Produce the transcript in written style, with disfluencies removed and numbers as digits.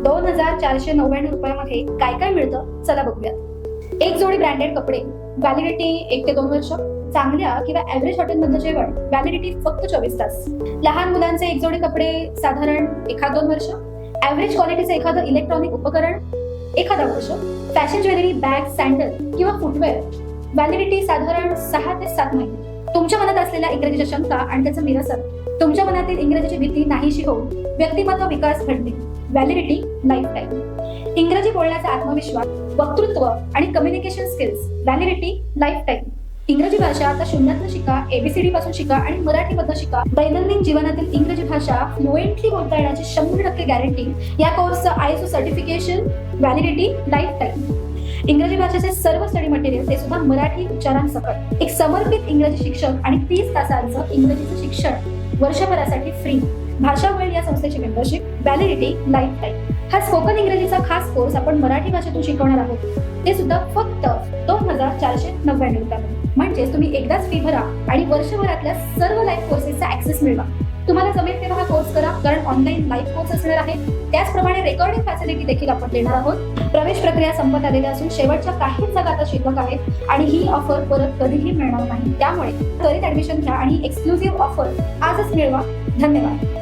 2499 रुपयामध्ये काय काय मिळतं चला बघूया. एक जोडी ब्रँडेड कपडे, व्हॅलिडिटी 1 ते 2 वर्ष. चांगल्या किंवा ऍव्हरेज हॉटेलमधलं जेवण, व्हॅलिडिटी फक्त 24 तास. लहान मुलांचे एक जोडी कपडे साधारण 1-2 वर्ष. ऍव्हरेज क्वालिटीचे एखादं इलेक्ट्रॉनिक उपकरण 1 वर्ष. फॅशन ज्वेलरी, बॅग, सँडल किंवा फुटवेअर, व्हॅलिडिटी साधारण 6 ते 7 महिने. तुमच्या मनात असलेल्या इंग्रजीच्या शंका आणि त्याचं निरसन, तुमच्या मनातील इंग्रजीची भीती नाहीशी होऊन व्यक्तिमत्व विकास घडणे, व्हॅलिडिटी लाईफ टाईम. इंग्रजी बोलण्याचा आत्मविश्वास, वक्तृत्व आणि communication skills, validity life time. इंग्रजी भाषा आता शून्यातनं शिका, एबीसीडी पासून शिका आणि मराठीमधनं शिका. दैनंदिन जीवनातील इंग्रजी भाषा फ्लुएंटली बोलता येण्याची 100% गॅरंटी. या कोर्सचं ISO certification, validity life time. इंग्रजी भाषेचे सर्व स्टडी मटेरियल ते सुद्धा मराठी उच्चारांसकट. एक समर्पित इंग्रजी शिक्षक आणि 30 तासांचं इंग्रजीचं शिक्षण वर्षभरासाठी फ्री. भाषा वेळ या संस्थेची मेंबरशिप, व्हॅलिडिटी लाईफ टाईम. हा स्पोकन इंग्रजीचा खास कोर्स आपण मराठी भाषेतून शिकवणार आहोत, ते सुद्धा फक्त 2499 रुपयामध्ये. म्हणजेच तुम्ही एकदाच फी भरा आणि वर्षभरातल्या सर्व लाईव्ह कोर्सेसचा ऍक्सेस मिळवा. तुम्हाला जमेल तेव्हा हा कोर्स करा, कारण ऑनलाईन लाईव्ह कोर्स असणार आहे. त्याचप्रमाणे रेकॉर्डिंग फॅसिलिटी देखील आपण देणार आहोत. प्रवेश प्रक्रिया संपत आलेल्या असून शेवटच्या काहीच जागा आता शिल्लक आहेत आणि ही ऑफर परत कधीही मिळणार नाही. त्यामुळे त्वरित ऍडमिशन घ्या आणि एक्सक्लुझिव्ह ऑफर आजच मिळवा. धन्यवाद.